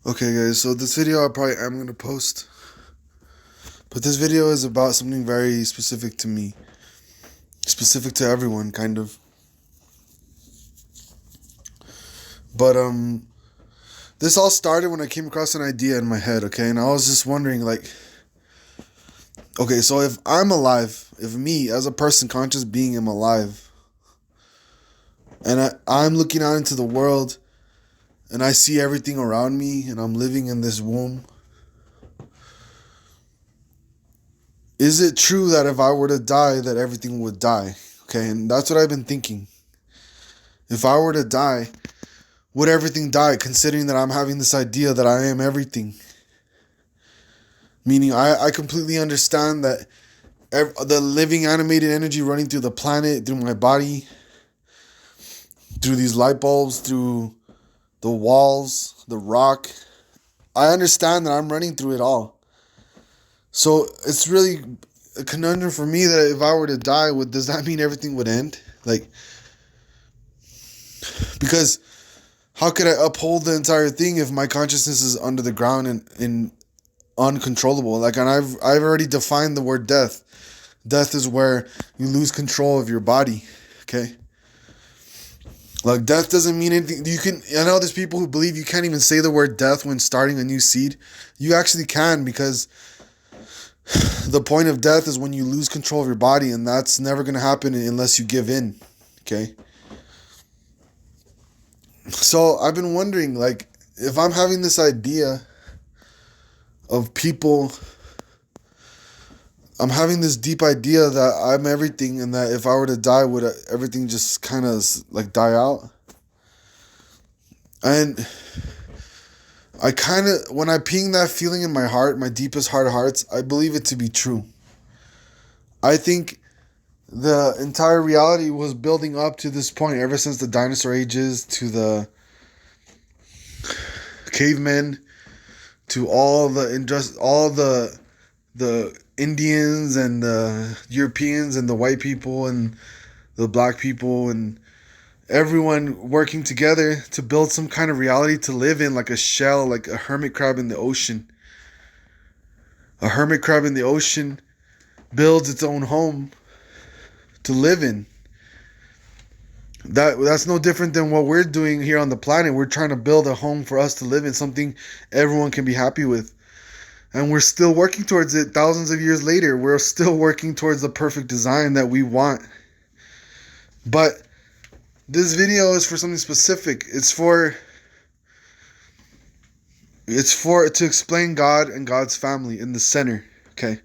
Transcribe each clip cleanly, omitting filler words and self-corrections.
Okay, guys, so this video I probably am going to post, but this video is about something very specific to me, specific to everyone, kind of. But, this all started when I came across an idea in my head, okay, and I was just wondering, like, okay, so if I'm alive, if me, as a person, conscious being, am alive, and I'm looking out into the world, and I see everything around me, and I'm living in this womb, is it true that if I were to die, that everything would die? Okay, and that's what I've been thinking. If I were to die, would everything die, considering that I'm having this idea that I am everything? Meaning, I completely understand that the living animated energy running through the planet, through my body, through these light bulbs, through the walls, the rock, I understand that I'm running through it all. So it's really a conundrum for me that if I were to die, does that mean everything would end? Like, because how could I uphold the entire thing if my consciousness is under the ground and uncontrollable? Like, and I've already defined the word death. Death is where you lose control of your body. Okay. Like, death doesn't mean anything. I know there's people who believe you can't even say the word death when starting a new seed. You actually can, because the point of death is when you lose control of your body, and that's never going to happen unless you give in. Okay. So I've been wondering, like, if I'm having this idea of people, I'm having this deep idea that I'm everything, and that if I were to die, would everything just kind of like die out? And I kind of, when I ping that feeling in my heart, my deepest heart of hearts, I believe it to be true. I think the entire reality was building up to this point ever since the dinosaur ages, to the cavemen, to all the Indians and the Europeans and the white people and the black people and everyone working together to build some kind of reality to live in, like a shell, like a hermit crab in the ocean. A hermit crab in the ocean builds its own home to live in. That's no different than what we're doing here on the planet. We're trying to build a home for us to live in, something everyone can be happy with. And we're still working towards it thousands of years later. We're still working towards the perfect design that we want. But this video is for something specific. It's for to explain God and God's family in the center. Okay.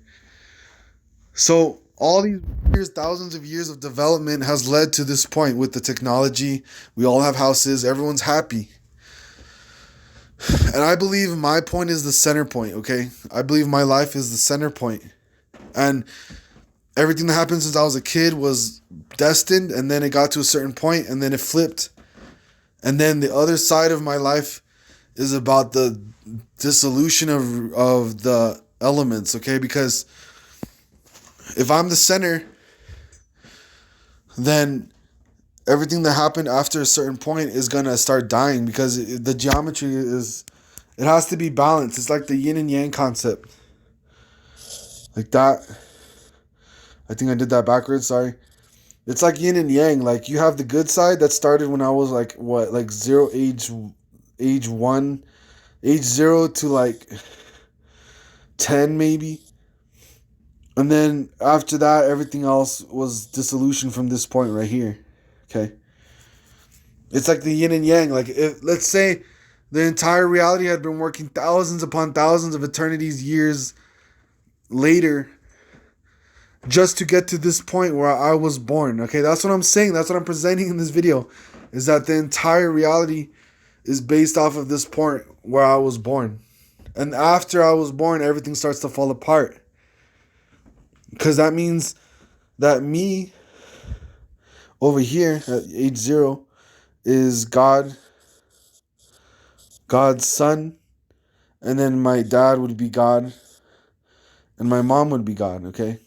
So all these years, thousands of years of development has led to this point with the technology. We all have houses. Everyone's happy. And I believe my point is the center point, okay? I believe my life is the center point. And everything that happened since I was a kid was destined, and then it got to a certain point, and then it flipped. And then the other side of my life is about the dissolution of the elements, okay? Because if I'm the center, then everything that happened after a certain point is gonna start dying, because the geometry is, it has to be balanced. It's like the yin and yang concept, like that. I think I did that backwards. Sorry. It's like yin and yang. Like, you have the good side that started when I was like what, like zero age one, age zero to like 10 maybe. And then after that, everything else was dissolution from this point right here. Okay. It's like the yin and yang. Like, if, let's say the entire reality had been working thousands upon thousands of eternities, years later, just to get to this point where I was born. Okay, that's what I'm saying. That's what I'm presenting in this video, is that the entire reality is based off of this point where I was born. And after I was born, everything starts to fall apart. Because that means that me over here at age zero is God's son, and then my dad would be God, and my mom would be God, okay?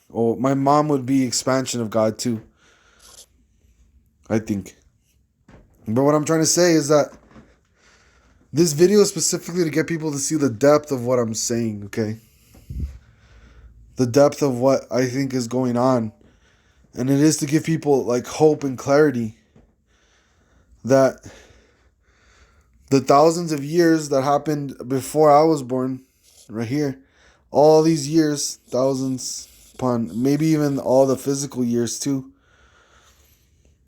Well, my mom would be expansion of God too, I think. But what I'm trying to say is that This video is specifically to get people to see the depth of what I'm saying, okay? The depth of what I think is going on. And it is to give people like hope and clarity that the thousands of years that happened before I was born, right here, all these years, thousands upon maybe even all the physical years too,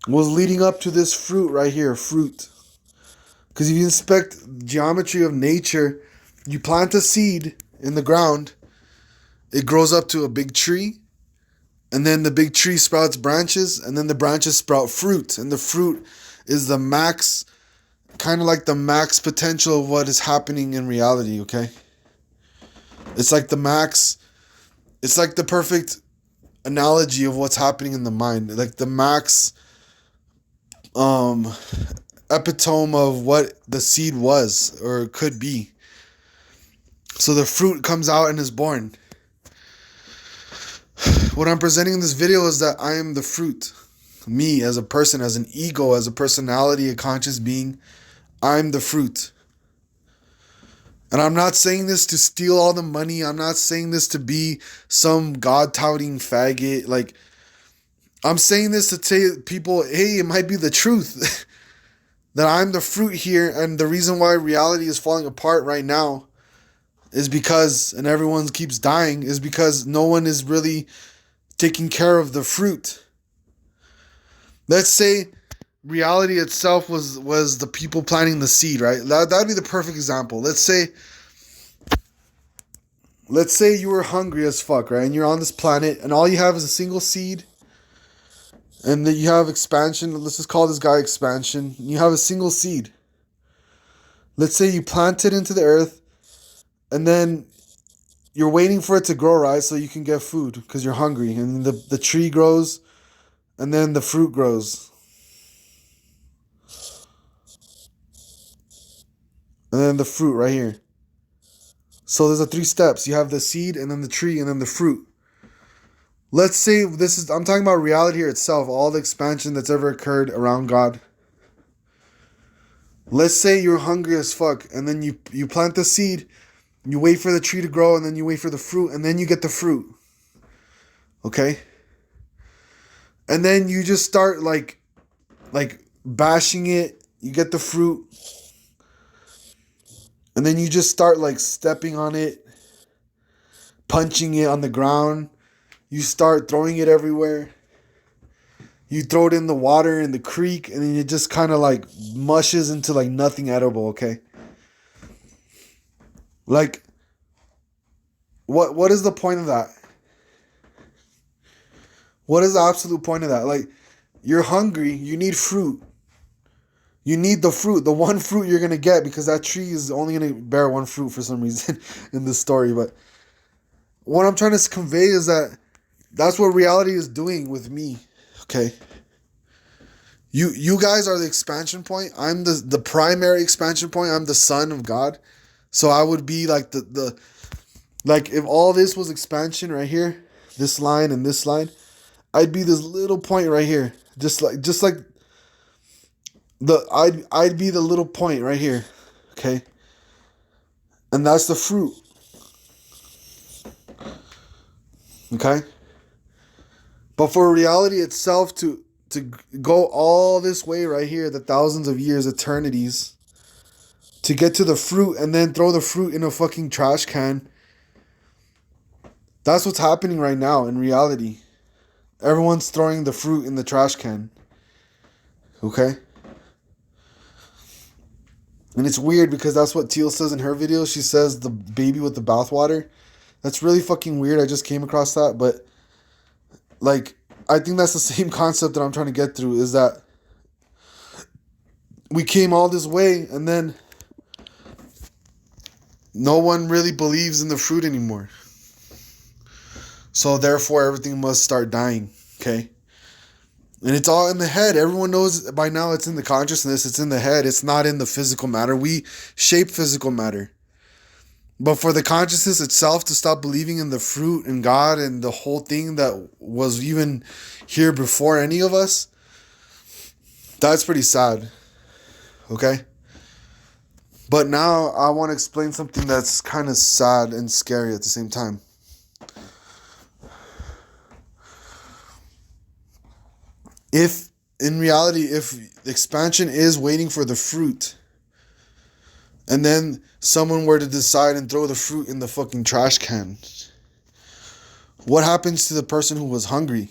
was leading up to this fruit right here, fruit. Because if you inspect geometry of nature, you plant a seed in the ground, it grows up to a big tree, and then the big tree sprouts branches, and then the branches sprout fruit, and the fruit is the max, kind of like the max potential of what is happening in reality, okay? It's like the max, it's like the perfect analogy of what's happening in the mind, like the max epitome of what the seed was or could be. So the fruit comes out and is born. What I'm presenting in this video is that I am the fruit. Me as a person, as an ego, as a personality, a conscious being, I'm the fruit. And I'm not saying this to steal all the money. I'm not saying this to be some God-touting faggot. Like, I'm saying this to tell people, hey, it might be the truth. That I'm the fruit here, and the reason why reality is falling apart right now is because, and everyone keeps dying, is because no one is really taking care of the fruit. Let's say reality itself was the people planting the seed, right? That'd be the perfect example. Let's say you were hungry as fuck, right? And you're on this planet, and all you have is a single seed, and then you have expansion. Let's just call this guy expansion. You have a single seed. Let's say you plant it into the earth, and then you're waiting for it to grow, right? So you can get food because you're hungry. And the tree grows, and then the fruit grows. And then the fruit right here. So there's 3 steps. You have the seed, and then the tree, and then the fruit. Let's say I'm talking about reality here itself, all the expansion that's ever occurred around God. Let's say you're hungry as fuck, and then you plant the seed, you wait for the tree to grow, and then you wait for the fruit, and then you get the fruit. Okay? And then you just start like bashing it, you get the fruit, and then you just start like stepping on it, punching it on the ground. You start throwing it everywhere. You throw it in the water in the creek, and then it just kind of like mushes into like nothing edible, okay? Like, what is the point of that? What is the absolute point of that? Like, you're hungry, you need fruit. You need the fruit, the one fruit you're going to get, because that tree is only going to bear one fruit for some reason in this story. But what I'm trying to convey is that that's what reality is doing with me, okay? You guys are the expansion point. I'm the primary expansion point. I'm the son of God. So I would be like like if all this was expansion right here, this line and this line, I'd be this little point right here. Just like I'd be the little point right here. Okay? And that's the fruit. Okay? But for reality itself to go all this way right here, the thousands of years, eternities, to get to the fruit and then throw the fruit in a fucking trash can. That's what's happening right now in reality. Everyone's throwing the fruit in the trash can. Okay? And it's weird because that's what Teal says in her video. She says the baby with the bathwater. That's really fucking weird. I just came across that. But, like, I think that's the same concept that I'm trying to get through, is that we came all this way and then no one really believes in the fruit anymore. So therefore everything must start dying. Okay? And it's all in the head. Everyone knows by now it's in the consciousness. It's in the head. It's not in the physical matter. We shape physical matter. But for the consciousness itself to stop believing in the fruit and God and the whole thing that was even here before any of us, that's pretty sad. Okay? But now I want to explain something that's kind of sad and scary at the same time. If in reality, if expansion is waiting for the fruit, and then someone were to decide and throw the fruit in the fucking trash can, what happens to the person who was hungry?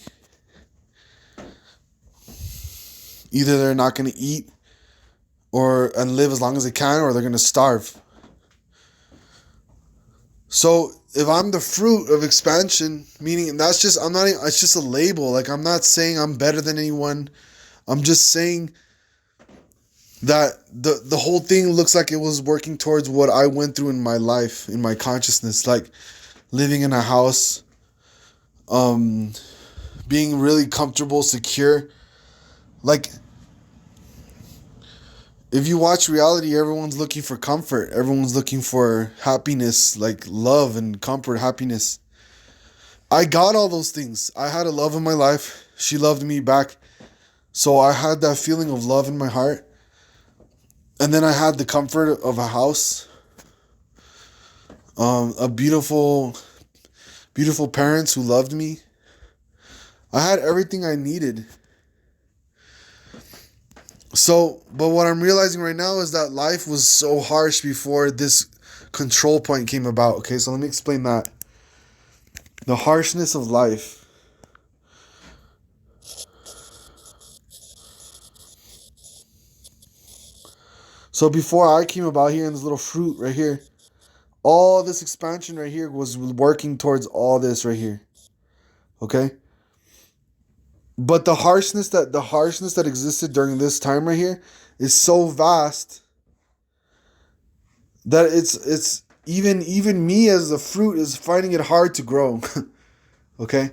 Either they're not going to eat and live as long as they can, or they're going to starve. So if I'm the fruit of expansion, meaning that's just, I'm not, it's just a label. Like, I'm not saying I'm better than anyone. I'm just saying that the whole thing looks like it was working towards what I went through in my life, in my consciousness, like living in a house, being really comfortable, secure. Like, if you watch reality, everyone's looking for comfort. Everyone's looking for happiness, like love and comfort, happiness. I got all those things. I had a love in my life. She loved me back. So I had that feeling of love in my heart. And then I had the comfort of a house. A beautiful, beautiful parents who loved me. I had everything I needed. So, but what I'm realizing right now is that life was so harsh before this control point came about. Okay, so let me explain that. The harshness of life. So before I came about here in this little fruit right here, all this expansion right here was working towards all this right here. Okay? But the harshness that existed during this time right here is so vast that it's even me as the fruit is finding it hard to grow. Okay?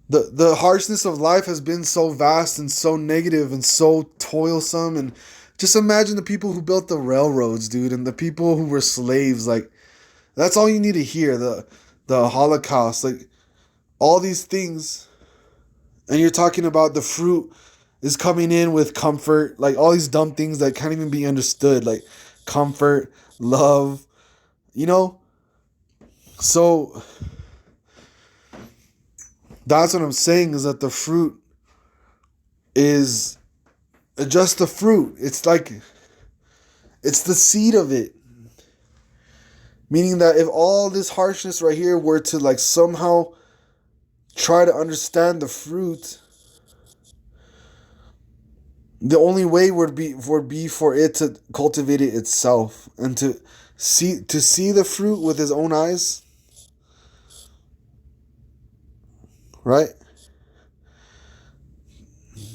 The harshness of life has been so vast and so negative and so toilsome, and just imagine the people who built the railroads, dude, and the people who were slaves. Like, that's all you need to hear. The Holocaust, like all these things. And you're talking about the fruit is coming in with comfort, like all these dumb things that can't even be understood, like comfort, love, you know? So that's what I'm saying, is that the fruit is just the fruit. It's like, it's the seed of it. Meaning that if all this harshness right here were to like somehow try to understand the fruit, the only way would be for it to cultivate it itself and to see the fruit with his own eyes, right?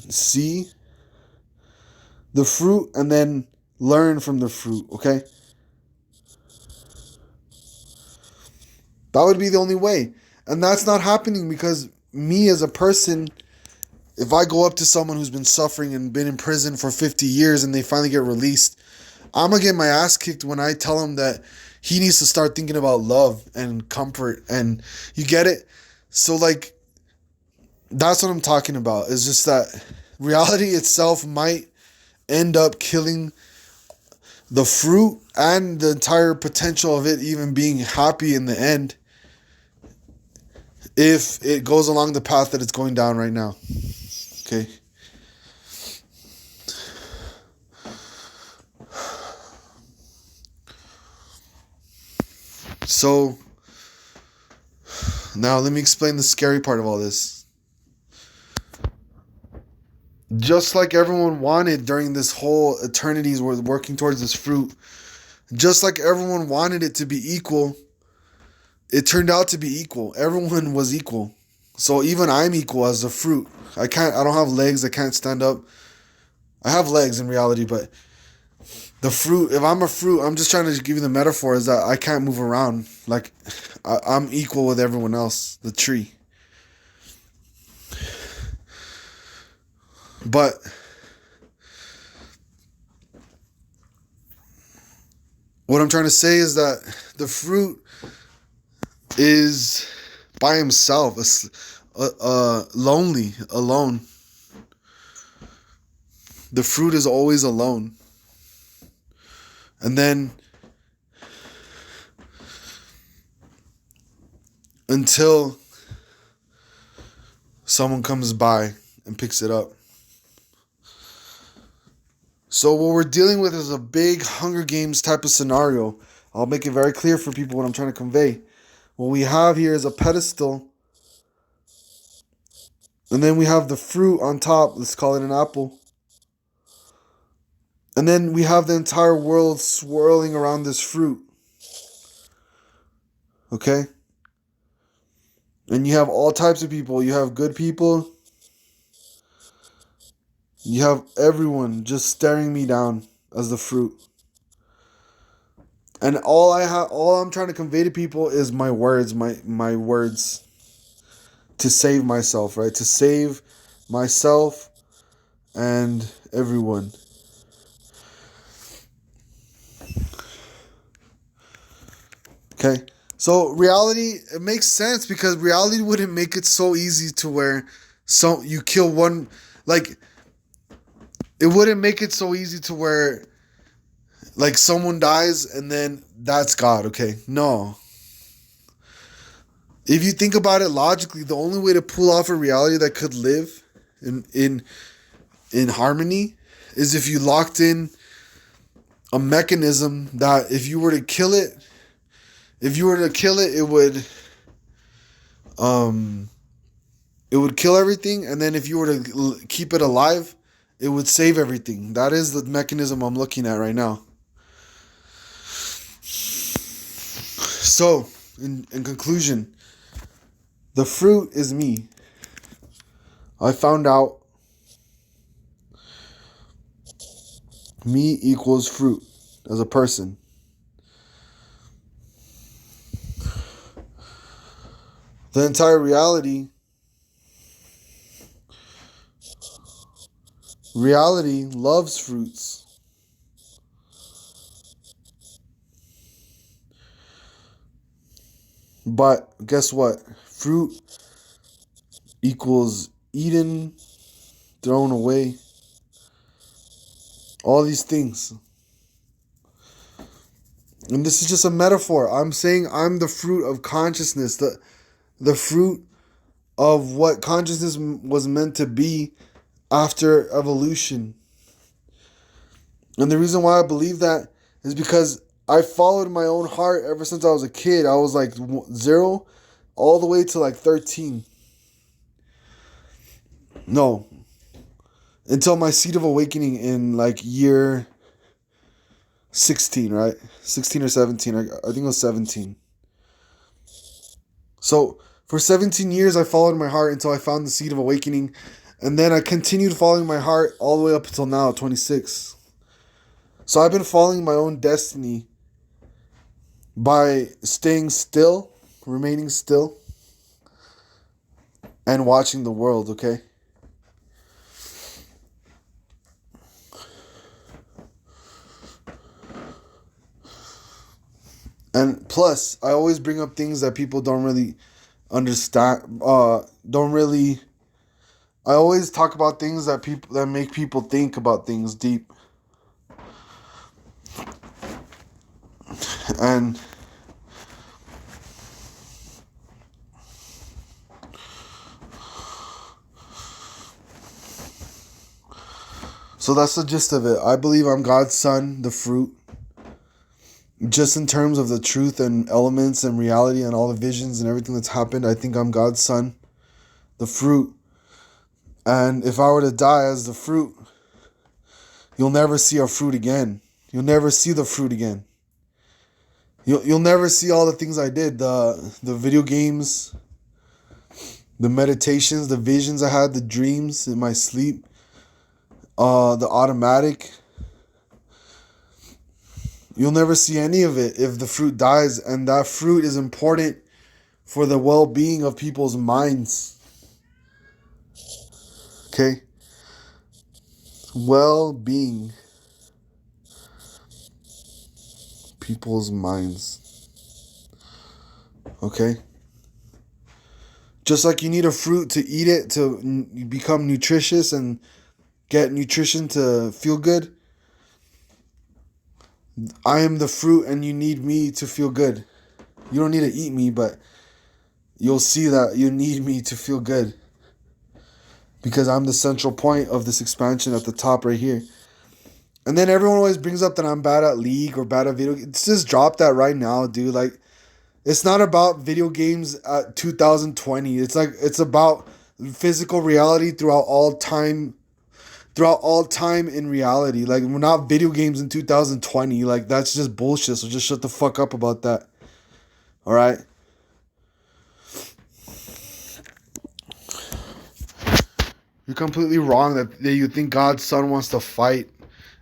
See the fruit and then learn from the fruit, okay? That would be the only way. And that's not happening because me as a person, if I go up to someone who's been suffering and been in prison for 50 years and they finally get released, I'm going to get my ass kicked when I tell him that he needs to start thinking about love and comfort. And you get it? So, like, that's what I'm talking about. It's just that reality itself might end up killing the fruit and the entire potential of it even being happy in the end, if it goes along the path that it's going down right now. Okay. So, now let me explain the scary part of all this. Just like everyone wanted during this whole eternities were working towards this fruit, just like everyone wanted it to be equal, it turned out to be equal. Everyone was equal. So even I'm equal as a fruit. I don't have legs. I can't stand up. I have legs in reality, but the fruit, if I'm a fruit, I'm just trying to give you the metaphor, is that I can't move around. Like, I'm equal with everyone else, the tree. But what I'm trying to say is that the fruit is by himself, lonely, alone. The fruit is always alone. And then until someone comes by and picks it up. So what we're dealing with is a big Hunger Games type of scenario. I'll make it very clear for people what I'm trying to convey. What we have here is a pedestal. And then we have the fruit on top. Let's call it an apple. And then we have the entire world swirling around this fruit. Okay? And you have all types of people. You have good people. You have everyone just staring me down as the fruit. And all I'm trying to convey to people is my words, my words to save myself, right? To save myself and everyone. Okay? So reality, it makes sense because reality wouldn't make it so easy to where you kill one, like, it wouldn't make it so easy to where, like, someone dies and then that's God, okay? No. If you think about it logically, the only way to pull off a reality that could live in harmony is if you locked in a mechanism that if you were to kill it, it would kill everything, and then if you were to keep it alive, it would save everything. That is the mechanism I'm looking at right now. So, in conclusion, the fruit is me. I found out me equals fruit as a person. The entire reality loves fruits. But guess what? Fruit equals eaten, thrown away. All these things. And this is just a metaphor. I'm saying I'm the fruit of consciousness, the fruit of what consciousness was meant to be after evolution. And the reason why I believe that is because I followed my own heart ever since I was a kid. I was like 0 all the way to like 13. No. Until my seed of awakening in like year 16, right? 16 or 17. I think it was 17. So for 17 years, I followed my heart until I found the seed of awakening. And then I continued following my heart all the way up until now, 26. So I've been following my own destiny by staying still, remaining still, and watching the world, okay? And plus, I always bring up things that people don't really understand, I always talk about things that make people think about things deep. And so that's the gist of it. I believe I'm God's son, the fruit. Just in terms of the truth and elements and reality and all the visions and everything that's happened, I think I'm God's son, the fruit. And if I were to die as the fruit, you'll never see a fruit again. You'll never see the fruit again. You'll never see all the things I did. The video games, the meditations, the visions I had, the dreams in my sleep, the automatic. You'll never see any of it if the fruit dies, and that fruit is important for the well-being of people's minds. Okay? Well-being. People's minds. Okay? Just like you need a fruit to eat it to become nutritious and get nutrition to feel good, I am the fruit and you need me to feel good. You don't need to eat me, but you'll see that you need me to feel good. Because I'm the central point of this expansion at the top right here. And then everyone always brings up that I'm bad at League or bad at video. Just drop that right now, dude. Like, it's not about video games at 2020. It's about physical reality throughout all time in reality. Like, we're not video games in 2020. Like, that's just bullshit. So just shut the fuck up about that. All right? You're completely wrong that you think God's son wants to fight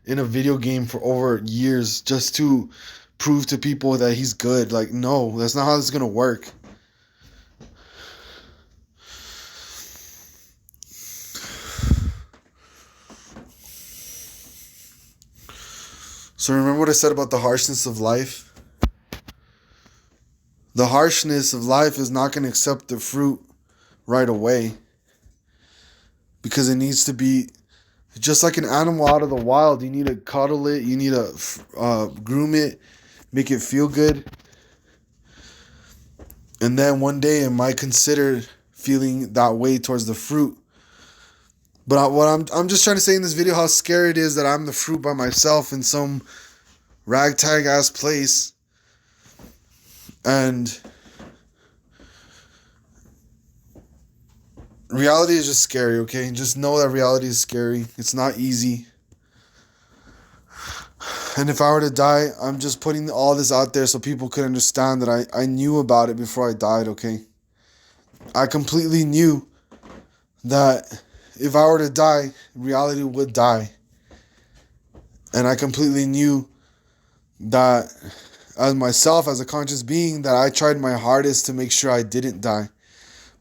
in a video game for over years just to prove to people that he's good. Like, no, that's not how this is gonna work. So remember what I said about the harshness of life? The harshness of life is not gonna accept the fruit right away. Because it needs to be just like an animal out of the wild. You need to cuddle it. You need to groom it, make it feel good. And then one day it might consider feeling that way towards the fruit. But I'm just trying to say in this video how scary it is that I'm the fruit by myself in some ragtag ass place. And reality is just scary, okay? Just know that reality is scary. It's not easy. And if I were to die, I'm just putting all this out there so people could understand that I knew about it before I died, okay? I completely knew that if I were to die, reality would die. And I completely knew that as myself, as a conscious being, that I tried my hardest to make sure I didn't die.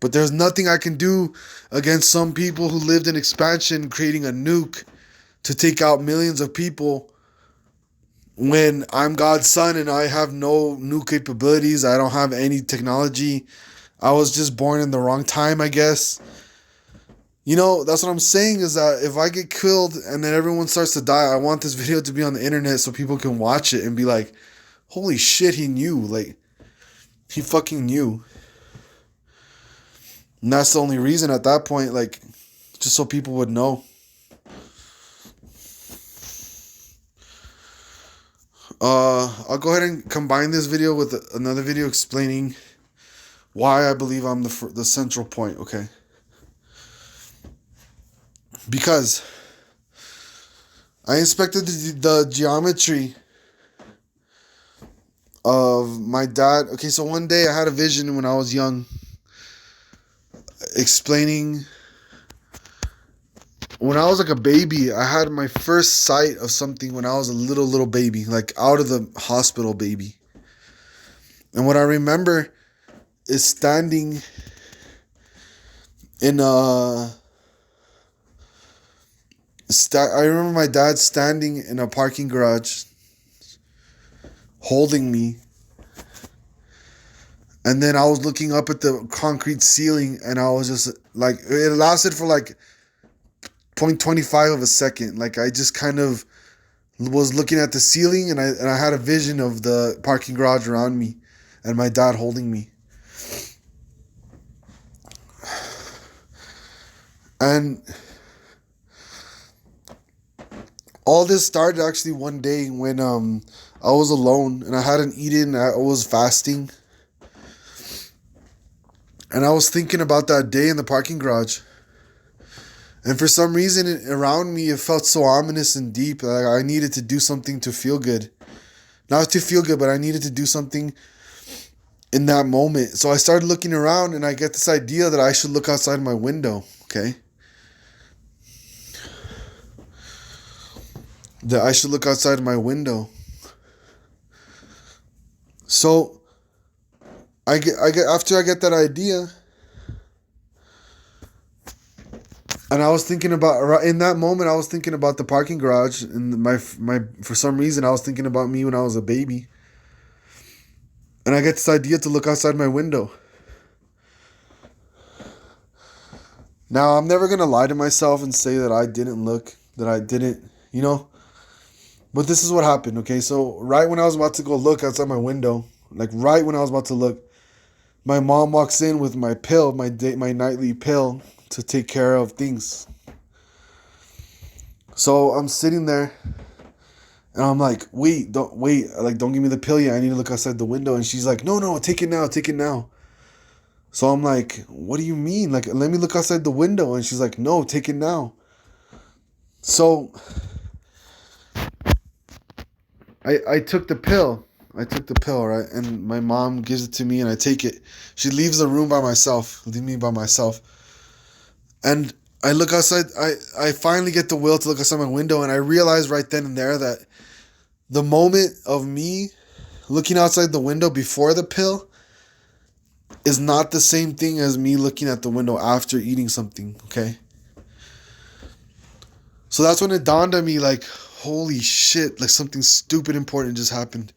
But there's nothing I can do against some people who lived in expansion creating a nuke to take out millions of people when I'm God's son and I have no nuke capabilities. I don't have any technology. I was just born in the wrong time, I guess. You know, that's what I'm saying is that if I get killed and then everyone starts to die, I want this video to be on the internet so people can watch it and be like, holy shit, he knew. Like, he fucking knew. And that's the only reason at that point, like, just so people would know. I'll go ahead and combine this video with another video explaining why I believe I'm the central point, okay? Because I inspected the geometry of my dad. Okay, so one day I had a vision when I was young explaining when I was like a baby. I had my first sight of something when I was a little baby, like out of the hospital baby. And what I remember is standing in I remember my dad standing in a parking garage holding me. And then I was looking up at the concrete ceiling and I was just like, it lasted for like 0.25 of a second. Like, I just kind of was looking at the ceiling and I had a vision of the parking garage around me and my dad holding me. And all this started actually one day when I was alone and I hadn't eaten. I was fasting. And I was thinking about that day in the parking garage. And for some reason around me, it felt so ominous and deep. Like I needed to do something to feel good. Not to feel good, but I needed to do something in that moment. So I started looking around and I get this idea that I should look outside my window, okay? That I should look outside my window. So after I get that idea, and I was thinking about, in that moment, I was thinking about the parking garage, and my for some reason I was thinking about me when I was a baby. And I get this idea to look outside my window. Now, I'm never going to lie to myself and say that I didn't look, that I didn't, you know. But this is what happened, okay? So right when I was about to go look outside my window, like right when I was about to look, my mom walks in with my pill, my nightly pill to take care of things. So I'm sitting there and I'm like, wait, like don't give me the pill yet. I need to look outside the window. And she's like, no, take it now, take it now. So I'm like, what do you mean? Like, let me look outside the window. And she's like, no, take it now. So I took the pill. I took the pill, right? And my mom gives it to me and I take it. She leaves the room by myself, leave me by myself. And I look outside, I finally get the will to look outside my window and I realize right then and there that the moment of me looking outside the window before the pill is not the same thing as me looking at the window after eating something, okay? So that's when it dawned on me, like, holy shit, like something stupid important just happened.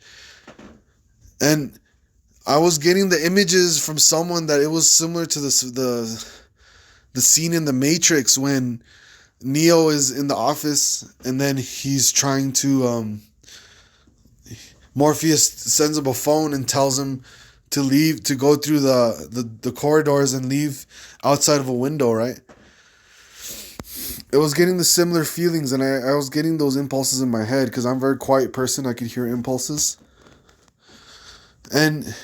And I was getting the images from someone that it was similar to the scene in The Matrix when Neo is in the office and then he's trying to Morpheus sends him a phone and tells him to leave, to go through the corridors and leave outside of a window, right? It was getting the similar feelings and I was getting those impulses in my head because I'm a very quiet person. I could hear impulses. And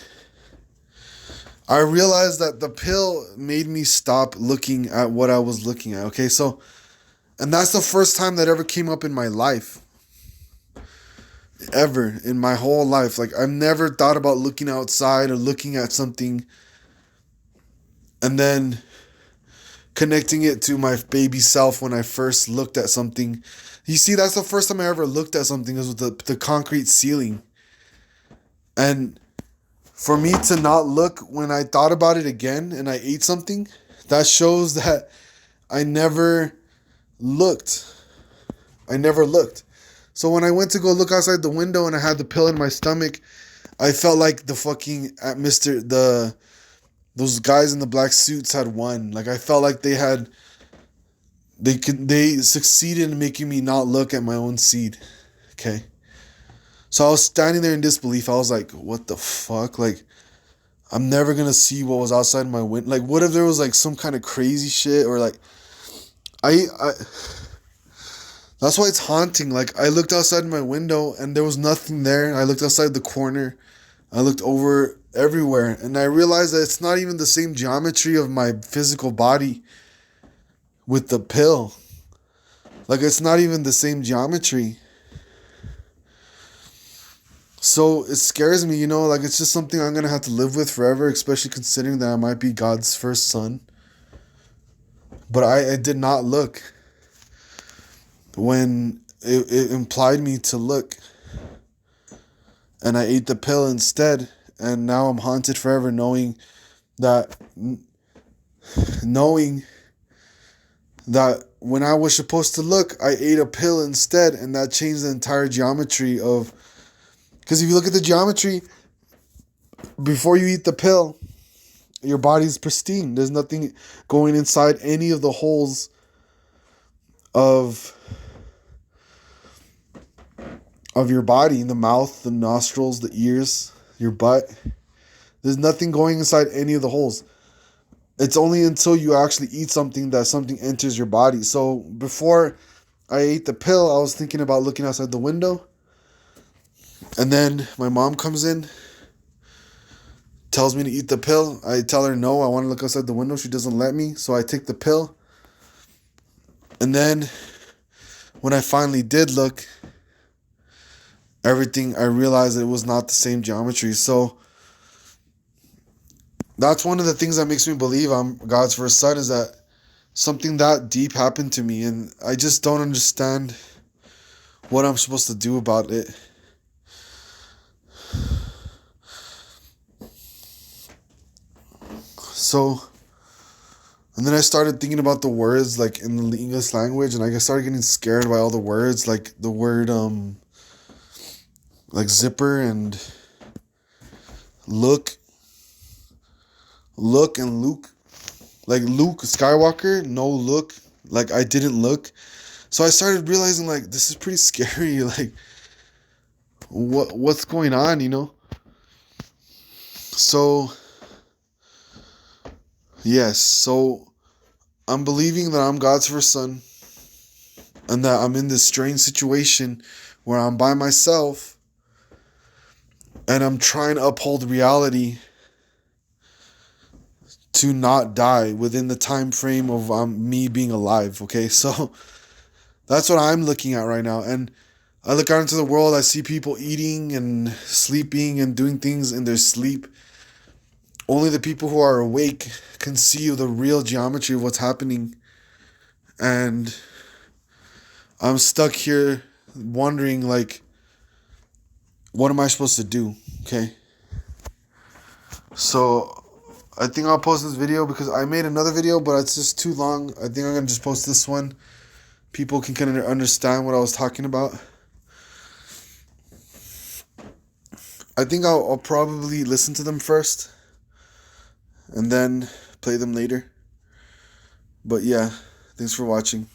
I realized that the pill made me stop looking at what I was looking at. Okay, so, and that's the first time that ever came up in my life. Ever in my whole life. Like, I've never thought about looking outside or looking at something and then connecting it to my baby self when I first looked at something. You see, that's the first time I ever looked at something, was with the concrete ceiling. And for me to not look when I thought about it again and I ate something, that shows that I never looked. I never looked. So when I went to go look outside the window and I had the pill in my stomach, I felt like the fucking those guys in the black suits had won. Like I felt like they succeeded in making me not look at my own seed. Okay. So I was standing there in disbelief. I was like, what the fuck? Like, I'm never gonna see what was outside my window. Like, what if there was like some kind of crazy shit or like I that's why it's haunting. Like, I looked outside my window and there was nothing there. I looked outside the corner. I looked over everywhere. And I realized that it's not even the same geometry of my physical body with the pill. Like, it's not even the same geometry. So it scares me, like it's just something I'm going to have to live with forever, especially considering that I might be God's first son. But I did not look when it implied me to look. And I ate the pill instead. And now I'm haunted forever knowing that when I was supposed to look, I ate a pill instead. And that changed the entire geometry of... Because if you look at the geometry, before you eat the pill, your body's pristine. There's nothing going inside any of the holes of your body, the mouth, the nostrils, the ears, your butt. There's nothing going inside any of the holes. It's only until you actually eat something that something enters your body. So before I ate the pill, I was thinking about looking outside the window. And then my mom comes in, tells me to eat the pill. I tell her no, I want to look outside the window. She doesn't let me, so I take the pill. And then when I finally did look, I realized it was not the same geometry. So that's one of the things that makes me believe I'm God's first son, is that something that deep happened to me, and I just don't understand what I'm supposed to do about it. So, and then I started thinking about the words, like, in the English language, and I started getting scared by all the words, like the word, like zipper and look and Luke. Like Luke Skywalker, no look. Like, I didn't look. So I started realizing, like, this is pretty scary. Like, what's going on, you know? So yes, so I'm believing that I'm God's first son and that I'm in this strange situation where I'm by myself and I'm trying to uphold reality to not die within the time frame of me being alive. Okay, so that's what I'm looking at right now. And I look out into the world, I see people eating and sleeping and doing things in their sleep. Only the people who are awake can see the real geometry of what's happening. And I'm stuck here wondering, like, what am I supposed to do? Okay. So I think I'll post this video because I made another video, but it's just too long. I think I'm going to just post this one. People can kind of understand what I was talking about. I think I'll probably listen to them first and then play them later. But yeah, thanks for watching.